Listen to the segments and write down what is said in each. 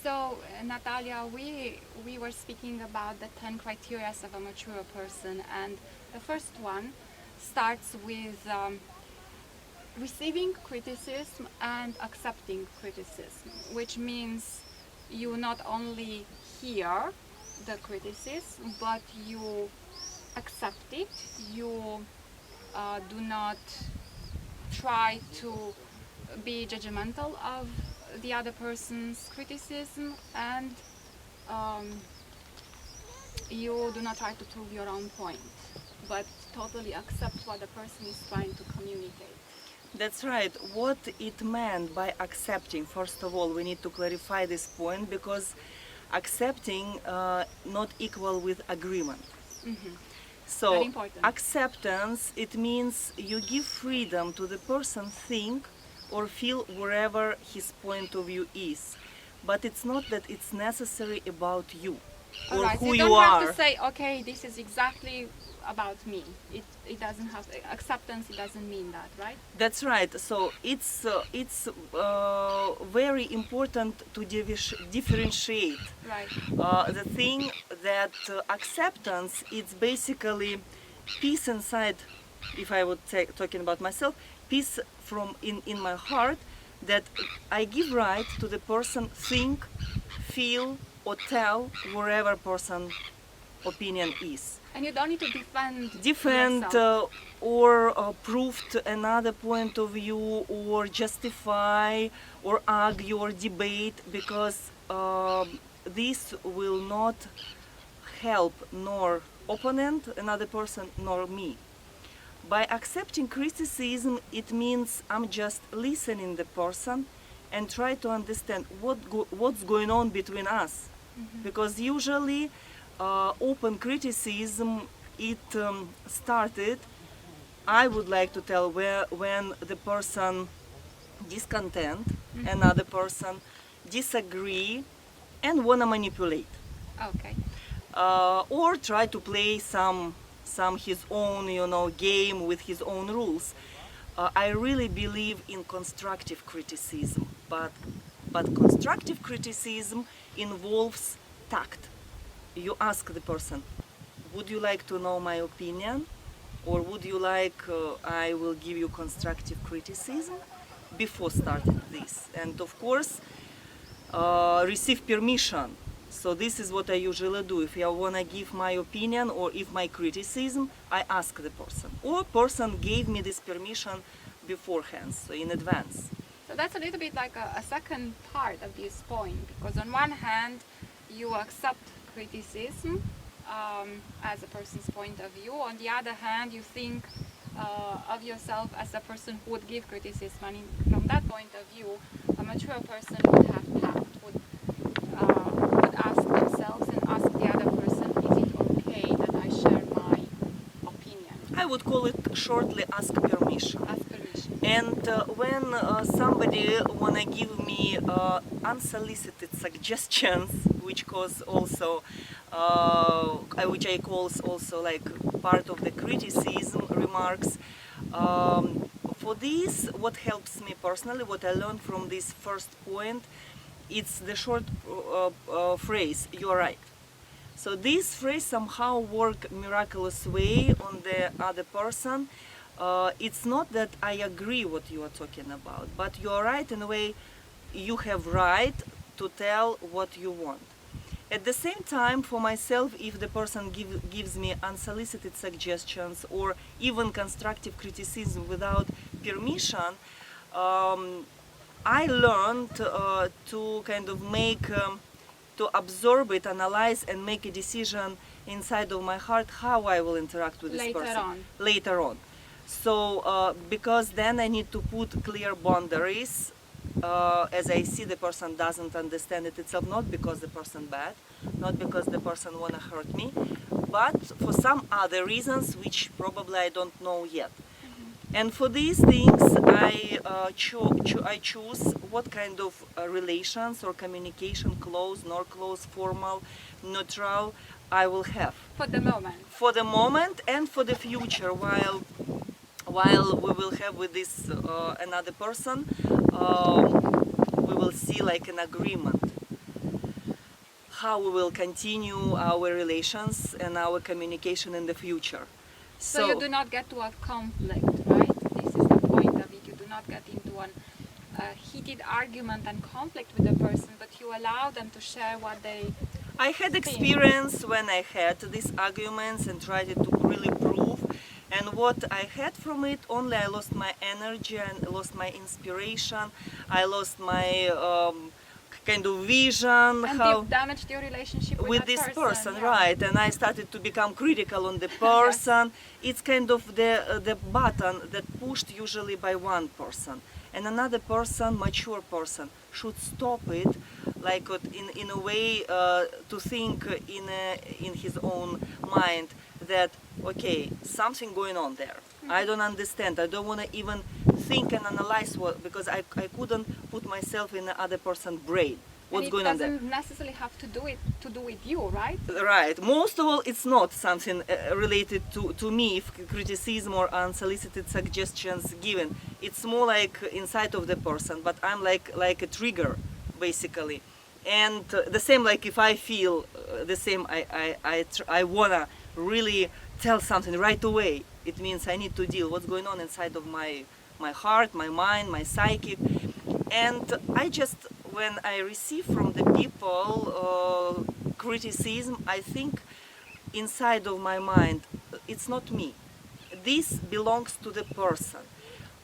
So, Natalia, we were speaking about the 10 criteria of a mature person, and the first one starts with receiving criticism and accepting criticism, which means you not only hear the criticism, but you accept it. You do not try to be judgmental of the other person's criticism, and um, you do not try to prove your own point, but totally accept what the person is trying to communicate. That's right. What it meant by accepting, first of all, we need to clarify this point because accepting not equal with agreement. Very So important. acceptance, it means you give freedom to the person think or feel wherever his point of view is. But it's not that it's necessary about you or Alright, so who you you don't have are. to say, okay, this is exactly about me. It doesn't have acceptance. It doesn't mean that, right? That's right. So it's very important to differentiate Right. the thing that acceptance, it's basically peace inside. If I would say, talking about myself, peace from in my heart, that I give right to the person think, feel or tell wherever person opinion is. And you don't need to defend Defend yourself. or prove to another point of view or justify or argue or debate, because this will not help nor opponent, another person, nor me. By accepting criticism, it means I'm just listening the person and try to understand what's going on between us. Because usually open criticism, it started, I would like to tell, when the person discontent, another person disagree and wanna manipulate, Okay. or try to play some his own game with his own rules. I really believe in constructive criticism, but constructive criticism involves tact. You ask the person, would you like to know my opinion, or would you like I will give you constructive criticism before starting this? And of course, receive permission. So this is what I usually do. If I want to give my opinion or if my criticism, I ask the person, or person gave me this permission beforehand, so in advance. So that's a little bit like a second part of this point, because on one hand, you accept criticism as a person's point of view. On the other hand, you think of yourself as a person who would give criticism. And from that point of view, a mature person would have tact, would ask themselves and ask the other person, is it okay that I share my opinion? I would call it shortly ask permission. Ask permission. And when somebody wanna give me unsolicited suggestions, which cause also, which I calls also like part of the criticism remarks. For this, what helps me personally, what I learned from this first point, it's the short phrase, "you're right." So this phrase somehow work miraculous way on the other person. It's not that I agree what you are talking about, but you are right in a way. You have right to tell what you want. At the same time, for myself, if the person gives me unsolicited suggestions or even constructive criticism without permission, I learned to kind of make, to absorb it, analyze, and make a decision inside of my heart how I will interact with this Later person on. later on. So because then I need to put clear boundaries. As I see the person doesn't understand it itself, not because the person bad, not because the person wanna hurt me, but for some other reasons which probably I don't know yet. And for these things, I choose what kind of relations or communication, close, nor close, formal, neutral, I will have. For the moment. For the moment and for the future, while we will have with this another person, we will see like an agreement. how we will continue our relations and our communication in the future. So you do not get to a conflict, right? This is the point of it. You do not get into a heated argument and conflict with the person, but you allow them to share what they. I had experience when I had these arguments and tried to really prove, and what I had from it, only I lost my energy and lost my inspiration. I lost my kind of vision, And how you've damaged your relationship with that this person, yeah. right? And I started to become critical on the person. It's kind of the button that pushed usually by one person, and another person, mature person, should stop it, like in a way to think in his own mind that okay, something going on there. I don't understand. I don't want to even think and analyze what, because I couldn't put myself in the other person's brain. What's And going on there? it doesn't necessarily have to do with you, right? Right. Most of all, it's not something related to me, if criticism or unsolicited suggestions given. It's more like inside of the person, but I'm like a trigger, basically. And the same, like if I feel the same, I wanna really tell something right away. It means I need to deal what's going on inside of my heart, my mind, my psychic. And I just, when I receive from the people criticism, I think inside of my mind, it's not me. This belongs to the person.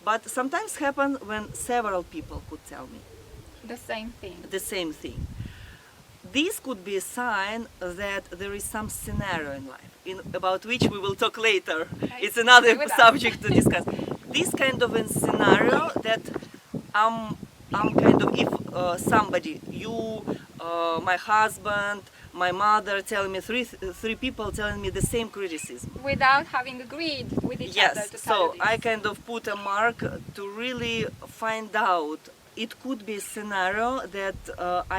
But sometimes happen when several people could tell me The same thing. the same thing. This could be a sign that there is some scenario in life, about which we will talk later. Okay. It's another Stay with us. subject to discuss. This kind of a scenario that I'm kind of, if somebody, you, my husband, my mother telling me, three people telling me the same criticism. Without having agreed with each other Yes, to tell so you this. I kind of put a mark to really find out. It could be a scenario that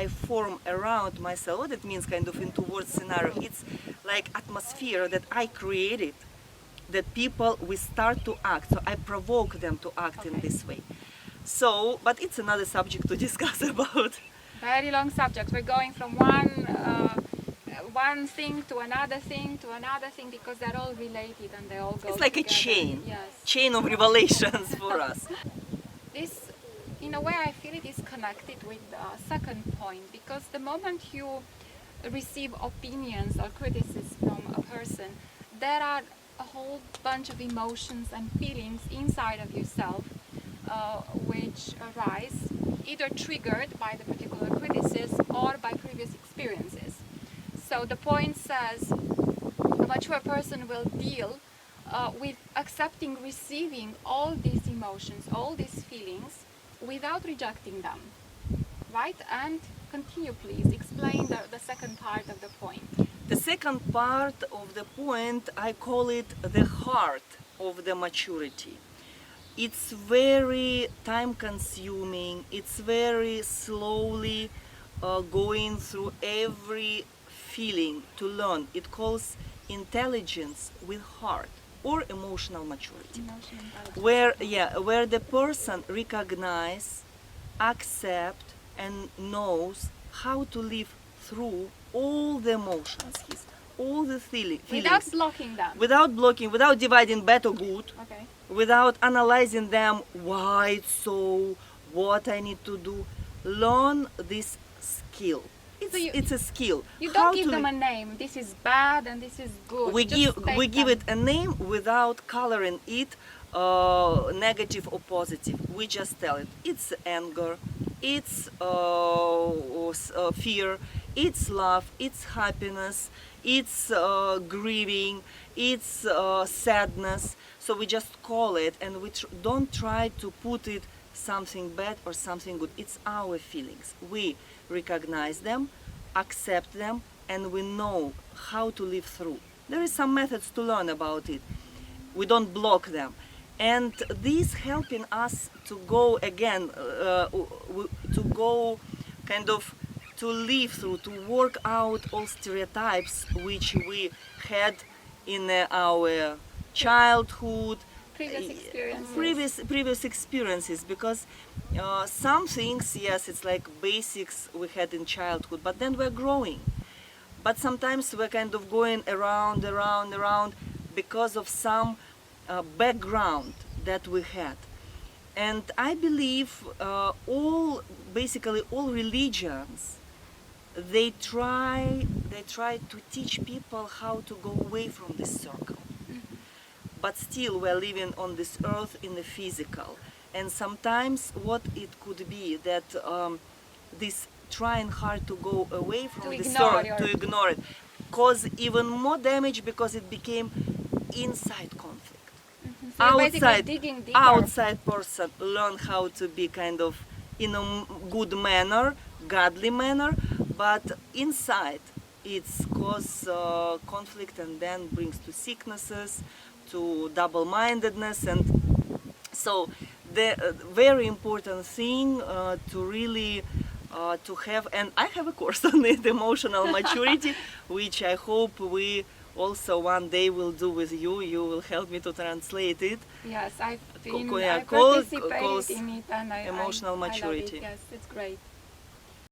I form around myself. What it means, kind of in towards scenario. It's like atmosphere that I created, that people will start to act. So I provoke them to act in Okay. this way. So, but it's another subject to discuss about. Very long subject. We're going from one thing to another thing to another thing because they're all related and they all go It's like a together. chain, Yes. chain of revelations for us. This, in a way, I feel it is connected with the second point because the moment you receive opinions or criticism from a person, there are a whole bunch of emotions and feelings inside of yourself which arise either triggered by the particular criticism or by previous experiences. So the point says a mature person will deal with accepting, receiving all these emotions, all these feelings without rejecting them, right? And continue, please. Explain the second part of the point. The second part of the point, I call it the heart of the maturity. It's very time consuming, it's very slowly going through every feeling to learn. It calls intelligence with heart or emotional maturity. Emotional intelligence. Where the person recognize, accept and knows how to live through all the emotions, all the feelings. Without blocking them. Without blocking, without dividing bad or good, Okay. without analyzing them, why it's so, what I need to do. Learn this skill. It's a skill. You How don't give to them li- a name. This is bad and this is good. we Just give state give them. it a name without coloring it negative or positive. We just tell it. It's anger, it's fear, it's love, it's happiness, it's grieving, it's sadness. So we just call it, and we don't try to put it something bad or something good. It's our feelings. We recognize them, accept them, and we know how to live through. There is some methods to learn about it. We don't block them. And this helping us to go again, to go kind of to live through, to work out all stereotypes which we had in our childhood, Previous experiences. previous experiences, because some things, yes, it's like basics we had in childhood, but then we're growing. but sometimes we're kind of going around because of some background that we had. And I believe basically all religions, they try to teach people how to go away from this circle. But still we're living on this earth in the physical. And sometimes what it could be that this trying hard to go away from To the ignore circle, to ignore it, cause even more damage because it became inside conflict. So you're basically digging deeper. Outside person learn how to be kind of in a good manner, godly manner, but inside it's cause conflict and then brings to sicknesses, to double-mindedness. And so the very important thing to really to have, and I have a course on it, emotional maturity, which I hope we also one day will do with you. You will help me to translate it. Yes, I've been yeah, participated calls in it, and I emotional love it. maturity. Yes, it's great.